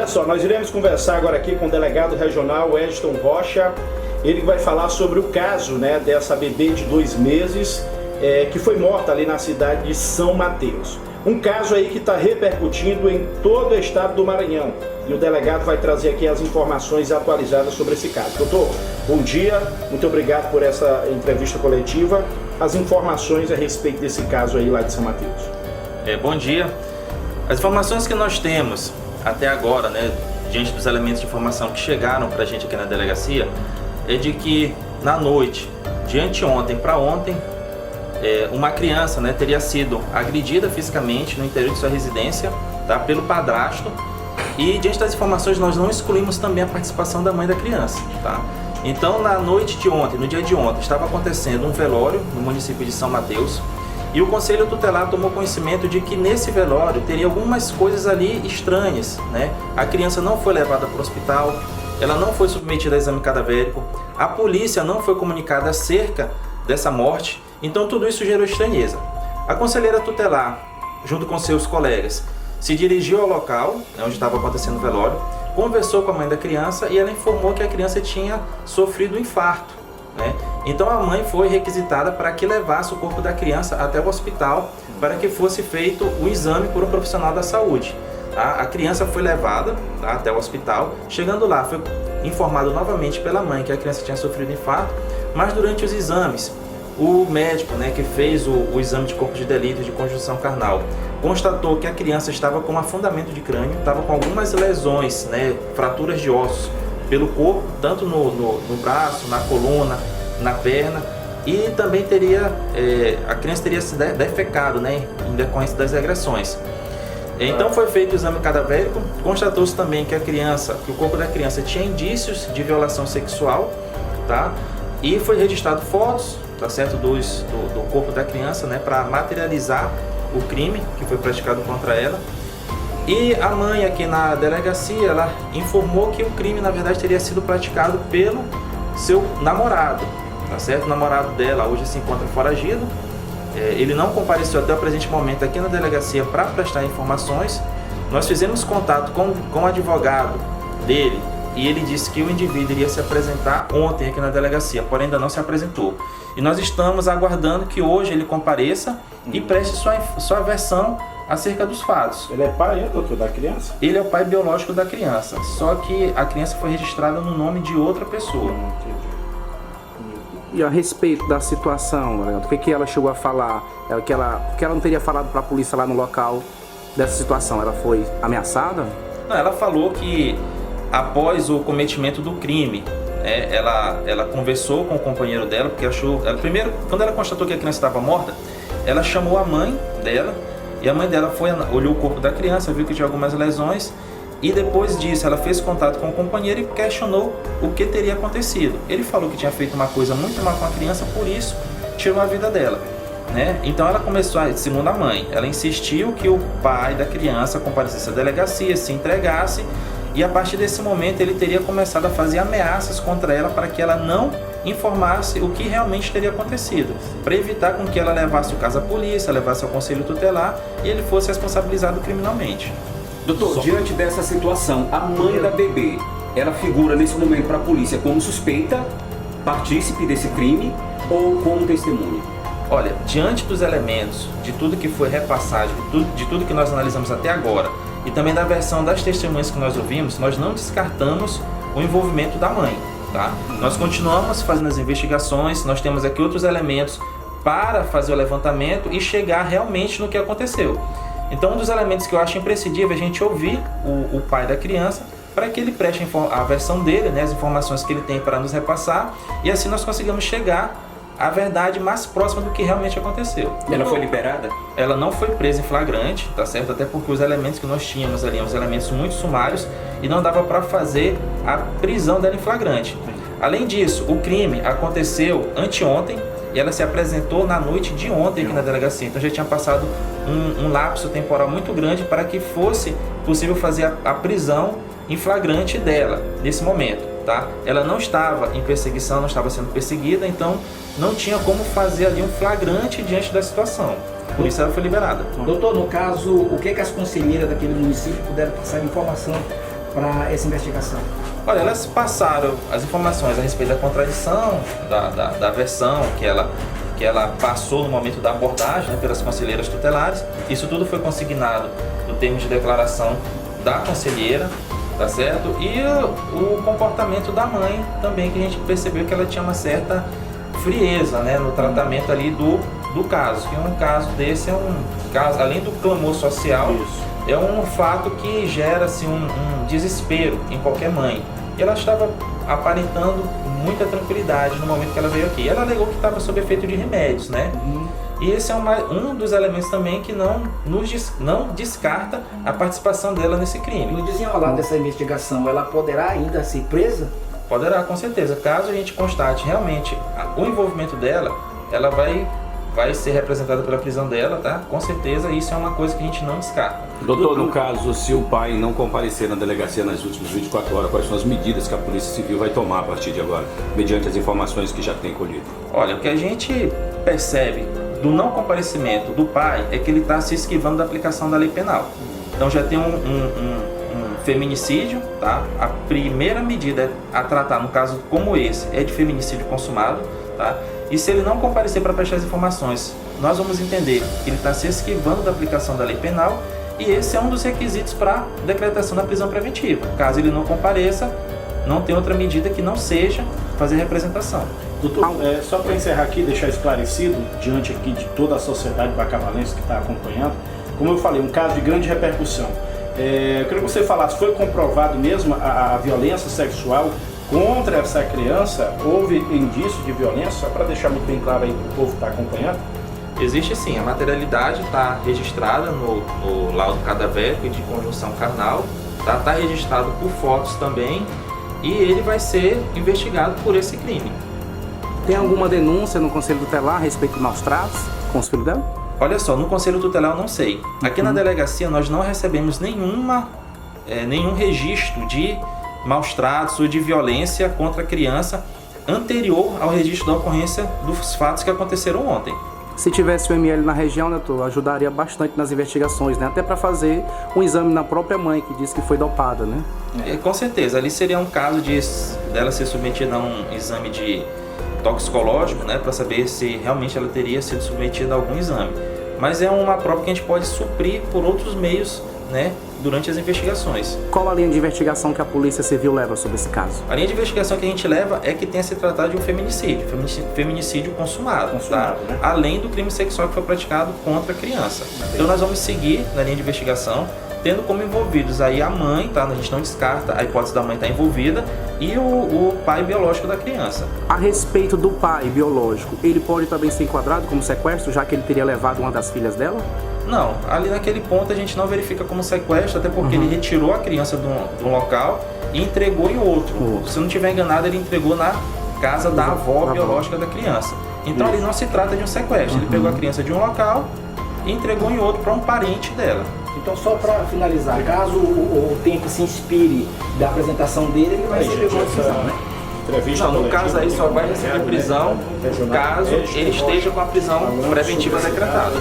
Olha só, nós iremos conversar agora aqui com o delegado regional Edson Rocha. Ele vai falar sobre o caso, né, dessa bebê de 2 meses que foi morta ali na cidade de São Mateus. Um caso aí que está repercutindo em todo o estado do Maranhão. E o delegado vai trazer aqui as informações atualizadas sobre esse caso. Doutor, bom dia, muito obrigado por essa entrevista coletiva. As informações a respeito desse caso aí lá de São Mateus. Bom dia. As informações que nós temos até agora, né, diante dos elementos de informação que chegaram para a gente aqui na delegacia, é de que na noite de anteontem para ontem, uma criança, né, teria sido agredida fisicamente no interior de sua residência, tá, pelo padrasto. E diante das informações nós não excluímos também a participação da mãe da criança, tá? Então na noite de ontem, no dia de ontem, estava acontecendo um velório no município de São Mateus. E o Conselho Tutelar tomou conhecimento de que nesse velório teria algumas coisas ali estranhas, né? A criança não foi levada para o hospital, ela não foi submetida a exame cadavérico, a polícia não foi comunicada acerca dessa morte, então tudo isso gerou estranheza. A conselheira tutelar, junto com seus colegas, se dirigiu ao local onde estava acontecendo o velório, conversou com a mãe da criança e ela informou que a criança tinha sofrido um infarto, né? Então a mãe foi requisitada para que levasse o corpo da criança até o hospital para que fosse feito o exame por um profissional da saúde. A criança foi levada, tá, até o hospital. Chegando lá, foi informado novamente pela mãe que a criança tinha sofrido infarto, mas durante os exames, o médico, né, que fez o exame de corpo de delito de conjunção carnal constatou que a criança estava com afundamento de crânio, estava com algumas lesões, né, fraturas de ossos pelo corpo, tanto no braço, na coluna, na perna, e também a criança teria se defecado, né, em decorrência das agressões. Então foi feito o exame cadavérico, constatou-se também que o corpo da criança tinha indícios de violação sexual, tá? E foi registrado fotos, tá certo, do corpo da criança, né, para materializar o crime que foi praticado contra ela. E a mãe aqui na delegacia, ela informou que o crime na verdade teria sido praticado pelo seu namorado, tá certo? O namorado dela hoje se encontra foragido. Ele não compareceu até o presente momento aqui na delegacia para prestar informações. Nós fizemos contato com o advogado dele e ele disse que o indivíduo iria se apresentar ontem aqui na delegacia, porém ainda não se apresentou. E nós estamos aguardando que hoje ele compareça e preste sua versão acerca dos fatos. Ele é pai, doutor, da criança? Ele é o pai biológico da criança, só que a criança foi registrada no nome de outra pessoa. E a respeito da situação, o que ela chegou a falar? Que ela não teria falado para a polícia lá no local dessa situação? Ela foi ameaçada? Não, ela falou que após o cometimento do crime, ela conversou com o companheiro dela, porque primeiro, quando ela constatou que a criança estava morta, ela chamou a mãe dela, e a mãe dela olhou o corpo da criança, viu que tinha algumas lesões, e depois disso ela fez contato com o companheiro e questionou o que teria acontecido. Ele falou que tinha feito uma coisa muito má com a criança, por isso tirou a vida dela, né? Então ela começou, segundo a mãe, ela insistiu que o pai da criança comparecesse à delegacia, se entregasse, e a partir desse momento ele teria começado a fazer ameaças contra ela para que ela não informasse o que realmente teria acontecido, para evitar com que ela levasse o caso à polícia, levasse ao Conselho Tutelar e ele fosse responsabilizado criminalmente. Doutor, diante dessa situação, a mãe da bebê, ela figura nesse momento para a polícia como suspeita, partícipe desse crime ou como testemunha? Olha, diante dos elementos, de tudo que foi repassado, de tudo que nós analisamos até agora, e também da versão das testemunhas que nós ouvimos, nós não descartamos o envolvimento da mãe, tá? Nós continuamos fazendo as investigações, nós temos aqui outros elementos para fazer o levantamento e chegar realmente no que aconteceu. Então um dos elementos que eu acho imprescindível é a gente ouvir o pai da criança para que ele preste a versão dele, né, as informações que ele tem para nos repassar, e assim nós conseguimos chegar à verdade mais próxima do que realmente aconteceu. Ela foi liberada? Ela não foi presa em flagrante, tá certo? Até porque os elementos que nós tínhamos ali, uns elementos muito sumários, e não dava para fazer a prisão dela em flagrante. Além disso, o crime aconteceu anteontem e ela se apresentou na noite de ontem aqui na delegacia. Então já tinha passado um lapso temporal muito grande para que fosse possível fazer a prisão em flagrante dela nesse momento, tá? Ela não estava em perseguição, não estava sendo perseguida, então não tinha como fazer ali um flagrante diante da situação. Por isso ela foi liberada. Doutor, no caso, o que as conselheiras daquele município puderam passar de informação para essa investigação? Olha, elas passaram as informações a respeito da contradição da versão que ela passou no momento da abordagem, né, pelas conselheiras tutelares. Isso tudo foi consignado no termo de declaração da conselheira, tá certo? E o comportamento da mãe também, que a gente percebeu que ela tinha uma certa frieza, né, no tratamento ali do caso. Que um caso desse é um caso, além do clamor social, é um fato que gera assim, um desespero em qualquer mãe. E ela estava aparentando muita tranquilidade no momento que ela veio aqui. Ela alegou que estava sob efeito de remédios, né? E esse é um dos elementos também que não descarta a participação dela nesse crime. No desenrolar dessa investigação, ela poderá ainda ser presa? Poderá, com certeza. Caso a gente constate realmente o envolvimento dela, ela vai ser representada pela prisão dela, tá? Com certeza, isso é uma coisa que a gente não descarta. Doutor, no caso, se o pai não comparecer na delegacia nas últimas 24 horas, quais são as medidas que a Polícia Civil vai tomar a partir de agora, mediante as informações que já tem colhido? Olha, o que a gente percebe do não comparecimento do pai é que ele está se esquivando da aplicação da lei penal. Então já tem um feminicídio, tá? A primeira medida a tratar, no caso como esse, é de feminicídio consumado, tá? E se ele não comparecer para prestar as informações, nós vamos entender que ele está se esquivando da aplicação da lei penal e esse é um dos requisitos para decretação da prisão preventiva. Caso ele não compareça, não tem outra medida que não seja fazer representação. Doutor, só para encerrar aqui, deixar esclarecido, diante aqui de toda a sociedade bacabalense que está acompanhando, como eu falei, um caso de grande repercussão. Eu queria que você falasse, foi comprovado mesmo a violência sexual contra essa criança? Houve indício de violência? Só para deixar muito bem claro aí para o povo que está acompanhando. Existe sim, a materialidade está registrada no laudo cadavérico de conjunção carnal, está registrado por fotos também e ele vai ser investigado por esse crime. Tem alguma denúncia no Conselho Tutelar a respeito de maus tratos com os filhos dela? Olha só, no Conselho Tutelar eu não sei. Aqui na delegacia nós não recebemos nenhum registro de maus tratos ou de violência contra a criança anterior ao registro da ocorrência dos fatos que aconteceram ontem. Se tivesse o ML na região, né, doutor, ajudaria bastante nas investigações, né? Até para fazer um exame na própria mãe, que disse que foi dopada, né? Com certeza, ali seria um caso dela ser submetida a um exame de toxicológico, né, para saber se realmente ela teria sido submetida a algum exame. Mas é uma prova que a gente pode suprir por outros meios, né, durante as investigações. Qual a linha de investigação que a Polícia Civil leva sobre esse caso? A linha de investigação que a gente leva é que tenha se tratado de um feminicídio consumado, tá? Né? Além do crime sexual que foi praticado contra a criança. Então nós vamos seguir na linha de investigação, tendo como envolvidos aí a mãe, tá? A gente não descarta a hipótese da mãe estar envolvida, e o pai biológico da criança. A respeito do pai biológico, ele pode também ser enquadrado como sequestro, já que ele teria levado uma das filhas dela? Não, ali naquele ponto a gente não verifica como sequestro, até porque ele retirou a criança de um local e entregou em outro. Se não estiver enganado, ele entregou na casa da avó biológica da criança. Então ali não se trata de um sequestro, ele pegou a criança de um local e entregou em outro para um parente dela. Então, só para finalizar, caso o tempo se inspire da apresentação dele, ele vai receber uma decisão, né? Não, no caso aí só vai receber prisão caso ele esteja com a prisão preventiva decretada.